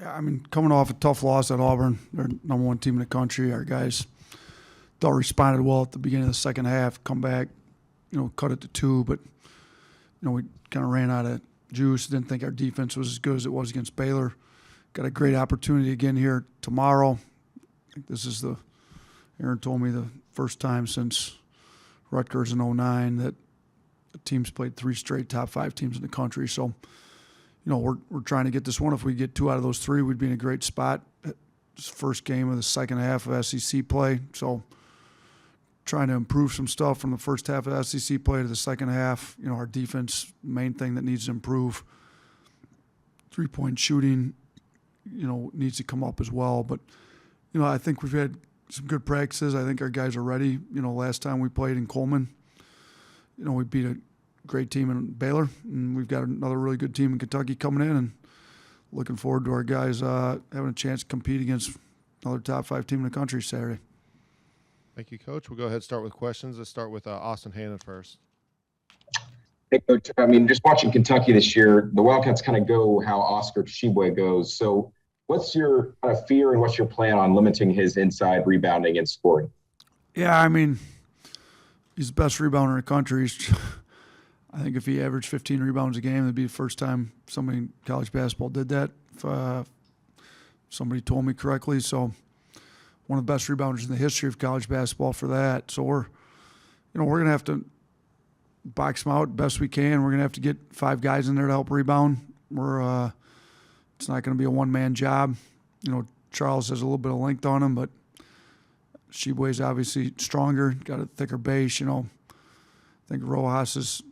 Yeah, I mean, coming off a tough loss at Auburn, they're number one team in the country. Our guys thought responded well at the beginning of the second half, come back, cut it to two, but we kind of ran out of juice. Didn't think our defense was as good as it was against Baylor. Got a great opportunity again here tomorrow. I think this is Aaron told me the first time since Rutgers in '09 that the team's played three straight top five teams in the country. So, we're trying to get this one. If we get two out of those three, we'd be in a great spot. It's the first game of the second half of SEC play. So, trying to improve some stuff from the first half of SEC play to the second half. Our defense, main thing that needs to improve. 3-point shooting, needs to come up as well. But, I think we've had some good practices. I think our guys are ready. Last time we played in Coleman, we beat a great team in Baylor, and we've got another really good team in Kentucky coming in, and looking forward to our guys having a chance to compete against another top five team in the country Saturday. Thank you, Coach. We'll go ahead and start with questions. Let's start with Austin Hannon first. Hey, Coach. I mean, just watching Kentucky this year, the Wildcats kind of go how Oscar Tshiebwe goes. So what's your fear and what's your plan on limiting his inside rebounding and scoring? Yeah, I mean, he's the best rebounder in the country. I think if he averaged 15 rebounds a game, it'd be the first time somebody in college basketball did that, if somebody told me correctly. So one of the best rebounders in the history of college basketball for that. So we're going to have to box him out best we can. We're going to have to get five guys in there to help rebound. It's not going to be a one-man job. Charles has a little bit of length on him, but Tshiebwe's obviously stronger, got a thicker base. I think Rojas has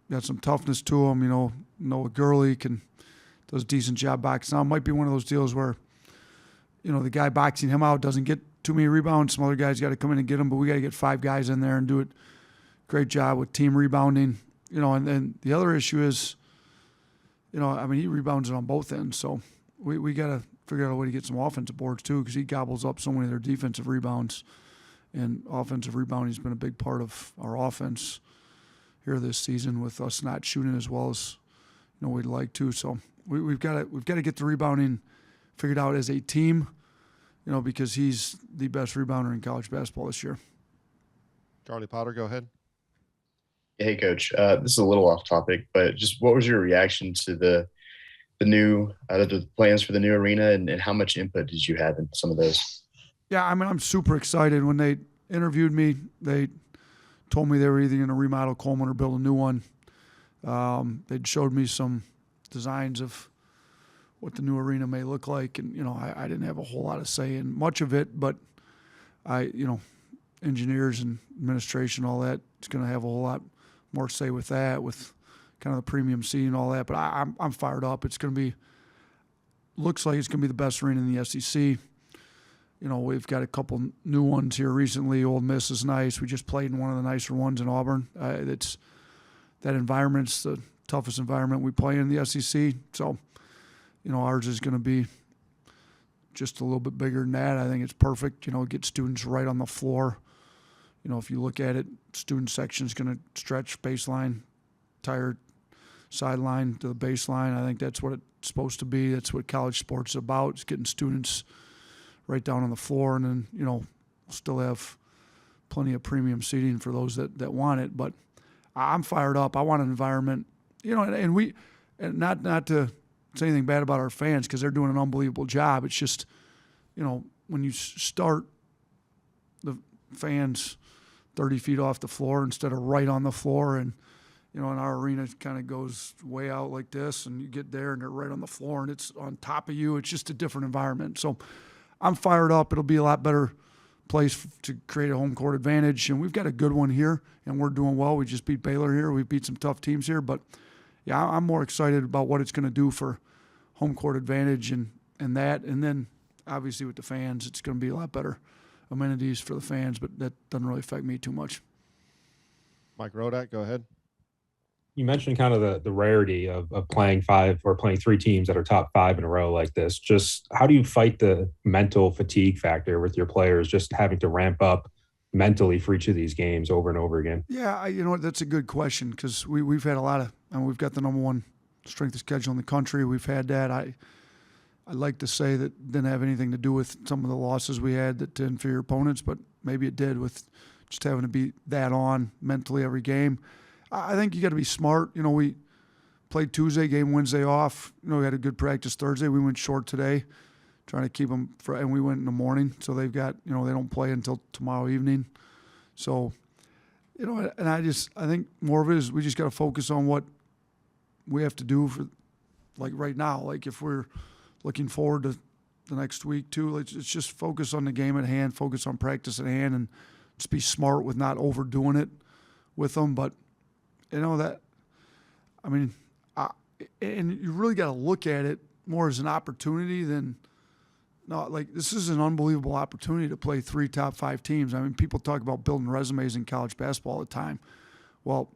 got some toughness to him. Noah Gurley does a decent job boxing out. It might be one of those deals where, the guy boxing him out doesn't get too many rebounds. Some other guys got to come in and get him, but we got to get five guys in there and do it. Great job with team rebounding. And then the other issue is, he rebounds it on both ends. So we got to figure out a way to get some offensive boards too, because he gobbles up so many of their defensive rebounds. And offensive rebounding has been a big part of our offense here this season, with us not shooting as well as we'd like to. So we've got to get the rebounding figured out as a team, because he's the best rebounder in college basketball this year. Charlie Potter, go ahead. Hey, Coach. This is a little off topic, but just what was your reaction to the new the plans for the new arena, and how much input did you have in some of those? Yeah, I mean, I'm super excited. When they interviewed me, they told me they were either going to remodel Coleman or build a new one. They'd showed me some designs of what the new arena may look like, and I didn't have a whole lot of say in much of it, but engineers and administration, all that, is going to have a whole lot more say with that, with kind of the premium seating and all that. But I'm fired up. It's going to be, looks like it's going to be the best arena in the SEC. We've got a couple new ones here recently. Ole Miss is nice. We just played in one of the nicer ones in Auburn. That environment's the toughest environment we play in the SEC. So, ours is going to be just a little bit bigger than that. I think it's perfect. Get students right on the floor. If you look at it, student section is going to stretch baseline, entire sideline to the baseline. I think that's what it's supposed to be. That's what college sports is about. It's getting students right down on the floor, and then, we'll still have plenty of premium seating for those that want it. But I'm fired up. I want an environment, and not to say anything bad about our fans, because they're doing an unbelievable job. It's just, when you start the fans 30 feet off the floor instead of right on the floor, and and our arena kind of goes way out like this, and you get there and they're right on the floor and it's on top of you. It's just a different environment. So I'm fired up. It'll be a lot better place to create a home court advantage, and we've got a good one here, and we're doing well. We just beat Baylor here. We beat some tough teams here, but yeah, I'm more excited about what it's going to do for home court advantage and that, and then obviously with the fans, it's going to be a lot better amenities for the fans, but that doesn't really affect me too much. Mike Rodak, go ahead. You mentioned kind of the rarity of playing five or playing three teams that are top five in a row like this. Just how do you fight the mental fatigue factor with your players, just having to ramp up mentally for each of these games over and over again? Yeah, that's a good question, because we've had a lot of, we've got the number one strength of schedule in the country. We've had that. I'd like to say that didn't have anything to do with some of the losses we had to inferior opponents, but maybe it did with just having to be that on mentally every game. I think you got to be smart. We played Tuesday, game Wednesday off. We had a good practice Thursday. We went short today, trying to keep them, and we went in the morning. So they've got, they don't play until tomorrow evening. So, and I think more of it is we just got to focus on what we have to do for, like right now. Like if we're looking forward to the next week too, let's just focus on the game at hand, focus on practice at hand, and just be smart with not overdoing it with them. But and you really got to look at it more as an opportunity than no. Like this is an unbelievable opportunity to play 3 top 5 teams. People talk about building resumes in college basketball all the time. Well,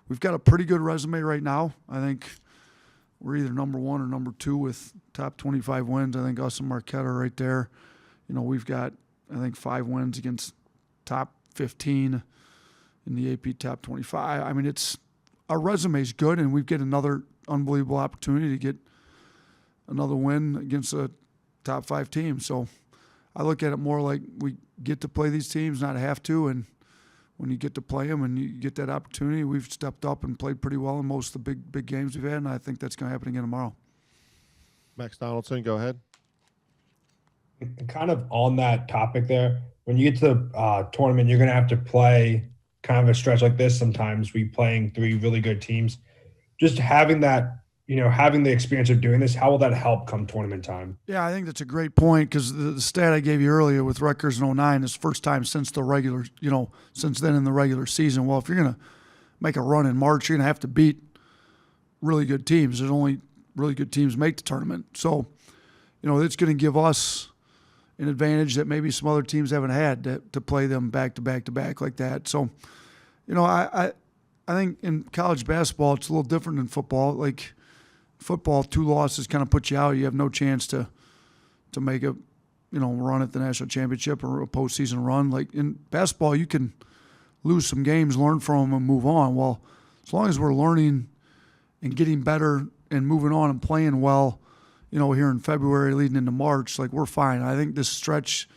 we've got a pretty good resume right now. I think we're either number 1 or number 2 with top 25 wins. I think us and Marquette are right there. We've got, I think, 5 wins against top 15 in the AP top 25. It's our resume's good, and we get another unbelievable opportunity to get another win against a top 5 team. So I look at it more like we get to play these teams, not have to, and when you get to play them and you get that opportunity, we've stepped up and played pretty well in most of the big games we've had, and I think that's going to happen again tomorrow. Max Donaldson, go ahead. And kind of on that topic there, when you get to the tournament, you're going to have to play kind of a stretch like this sometimes. We playing 3 really good teams. Just having that, having the experience of doing this, how will that help come tournament time? Yeah, I think that's a great point because the stat I gave you earlier with Rutgers in 09 is first time since the regular, since then in the regular season. Well, if you're going to make a run in March, you're going to have to beat really good teams. There's only really good teams make the tournament. So, it's going to give us an advantage that maybe some other teams haven't had to play them back to back to back like that. So, I think in college basketball, it's a little different than football. Like football, 2 losses kind of put you out. You have no chance to make a, run at the national championship or a postseason run. Like in basketball, you can lose some games, learn from them, and move on. Well, as long as we're learning and getting better and moving on and playing well, here in February leading into March, like we're fine. I think this stretch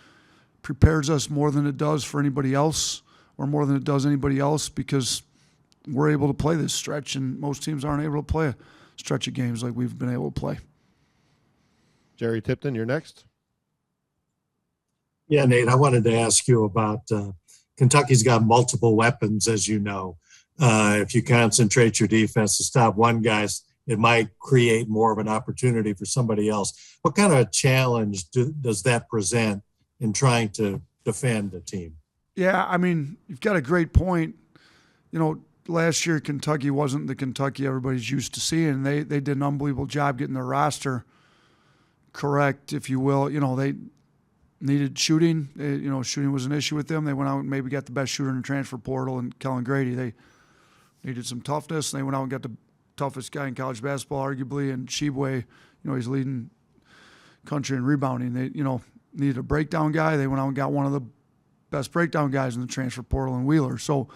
prepares us more than it does for anybody else or more than it does anybody else because we're able to play this stretch, and most teams aren't able to play a stretch of games like we've been able to play. Jerry Tipton, you're next. Yeah, Nate, I wanted to ask you about Kentucky's got multiple weapons, as you know. If you concentrate your defense to stop one guy, it might create more of an opportunity for somebody else. What kind of challenge does that present in trying to defend a team? Yeah, you've got a great point. Last year Kentucky wasn't the Kentucky everybody's used to seeing. They did an unbelievable job getting their roster correct, if you will. They needed shooting. Shooting was an issue with them. They went out and maybe got the best shooter in the transfer portal in Kellen Grady. They needed some toughness, and they went out and got the toughest guy in college basketball, arguably, and Sheboy, he's leading country in rebounding. They, needed a breakdown guy. They went out and got one of the best breakdown guys in the transfer portal in Wheeler. So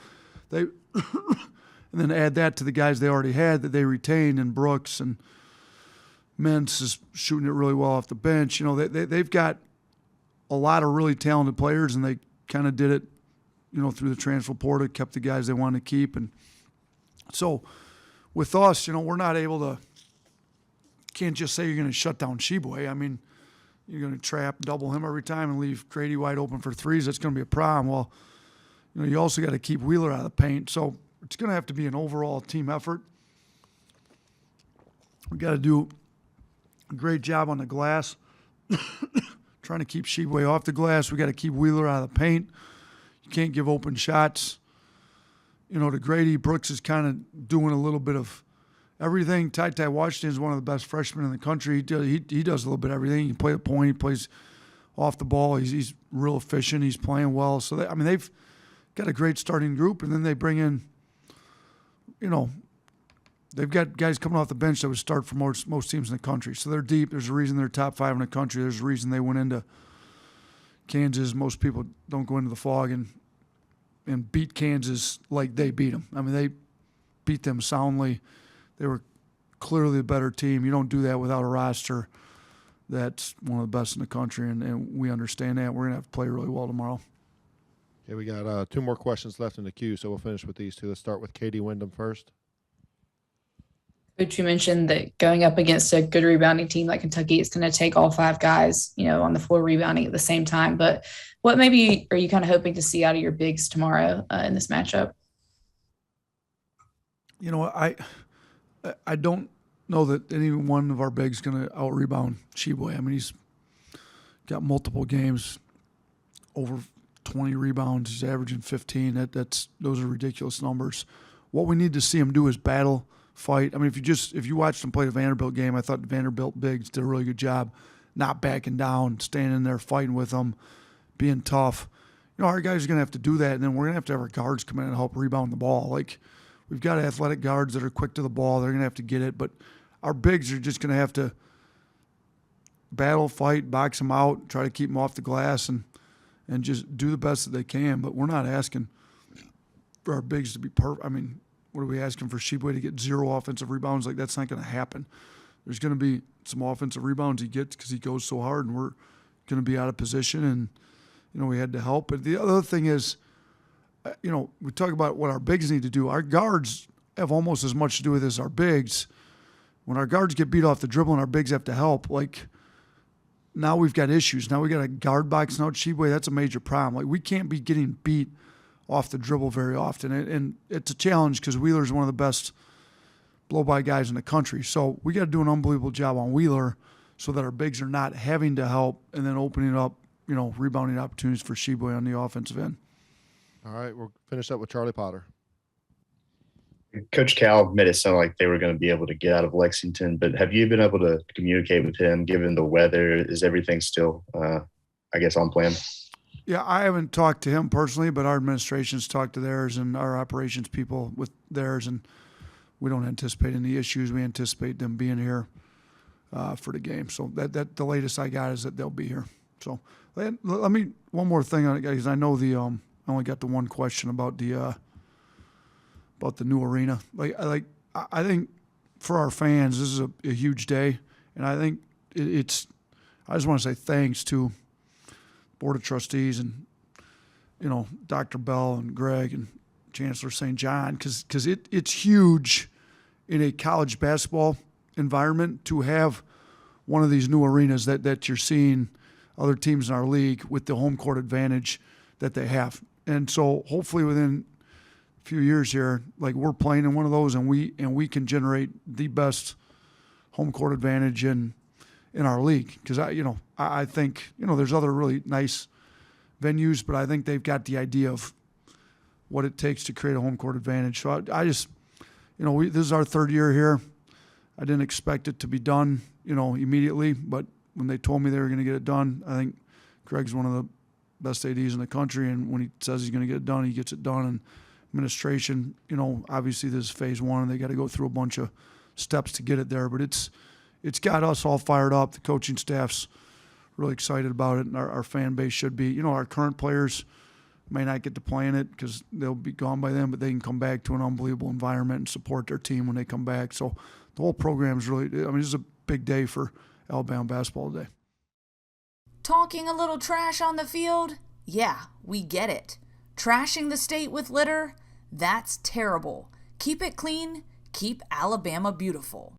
they and then add that to the guys they already had that they retained, and Brooks and Mintz is shooting it really well off the bench. They've got a lot of really talented players, and they kind of did it, through the transfer portal, kept the guys they wanted to keep. And so with us, we're not able to, can't just say you're going to shut down Sheboy. You're going to trap, double him every time and leave Grady wide open for threes. That's going to be a problem. Well, you also got to keep Wheeler out of the paint. So it's going to have to be an overall team effort. We got to do a great job on the glass, trying to keep Sheboy off the glass. We got to keep Wheeler out of the paint. You can't give open shots. To Grady. Brooks is kind of doing a little bit of everything. Ty Washington is one of the best freshmen in the country. He does a little bit of everything. He can play the point. He plays off the ball. He's real efficient. He's playing well. So they've got a great starting group, and then they bring in, they've got guys coming off the bench that would start for most teams in the country. So they're deep. There's a reason they're top 5 in the country. There's a reason they went into Kansas. Most people don't go into the Fog and beat Kansas like they beat them. They beat them soundly. They were clearly a better team. You don't do that without a roster that's one of the best in the country, and we understand that. We're going to have to play really well tomorrow. Okay, we got 2 more questions left in the queue, so we'll finish with these 2. Let's start with Katie Wyndham first. Coach, you mentioned that going up against a good rebounding team like Kentucky, it's going to take all 5 guys, on the floor rebounding at the same time. But what maybe are you kind of hoping to see out of your bigs tomorrow in this matchup? I don't know that any one of our bigs going to out rebound Sheboy. I mean, he's got multiple games over 20 rebounds. He's averaging 15. Those are ridiculous numbers. What we need to see him do is battle, fight. I mean, if you watched him play the Vanderbilt game, I thought the Vanderbilt bigs did a really good job, not backing down, staying in there, fighting with them, being tough. Our guys are going to have to do that, and then we're going to have our guards come in and help rebound the ball. Like, we've got athletic guards that are quick to the ball. They're going to have to get it, but our bigs are just going to have to battle, fight, box them out, try to keep them off the glass, and just do the best that they can. But we're not asking for our bigs to be perfect. I mean, what are we asking for Sheboy to get 0 offensive rebounds? Like, that's not going to happen. There's going to be some offensive rebounds he gets because he goes so hard, and we're going to be out of position, and we had to help. But the other thing is, we talk about what our bigs need to do. Our guards have almost as much to do with this as our bigs. When our guards get beat off the dribble and our bigs have to help, like, now we've got issues. Now we got a guard boxing out Sheboy. That's a major problem. Like, we can't be getting beat off the dribble very often. And it's a challenge because Wheeler's one of the best blow-by guys in the country. So we got to do an unbelievable job on Wheeler so that our bigs are not having to help and then opening up, rebounding opportunities for Sheboy on the offensive end. All right, we'll finish up with Charlie Potter. Coach Cal made it sound like they were going to be able to get out of Lexington, but have you been able to communicate with him given the weather? Is everything still, on plan? Yeah, I haven't talked to him personally, but our administration's talked to theirs and our operations people with theirs, and we don't anticipate any issues. We anticipate them being here for the game. So that the latest I got is that they'll be here. So let me one more thing on it, guys. I know I only got the one question about the new arena. I think for our fans, this is a huge day, and I think it's. I just want to say thanks to Board of Trustees and Dr. Bell and Greg and Chancellor St. John because it's huge in a college basketball environment to have one of these new arenas that you're seeing other teams in our league with the home court advantage that they have. And so hopefully within a few years here, like, we're playing in one of those and we can generate the best home court advantage in our league. Because I think there's other really nice venues, but I think they've got the idea of what it takes to create a home court advantage. So I just this is our 3rd year here. I didn't expect it to be done immediately, but when they told me they were going to get it done, I think Greg's one of the best ADs in the country, and when he says he's going to get it done, he gets it done. And administration, obviously this is phase 1, and they got to go through a bunch of steps to get it there. But it's got us all fired up. The coaching staff's really excited about it, and our fan base should be. Our current players may not get to play in it because they'll be gone by then, but they can come back to an unbelievable environment and support their team when they come back. So the whole program is really, this is a big day for Alabama basketball today. Talking a little trash on the field? Yeah, we get it. Trashing the state with litter? That's terrible. Keep it clean. Keep Alabama beautiful.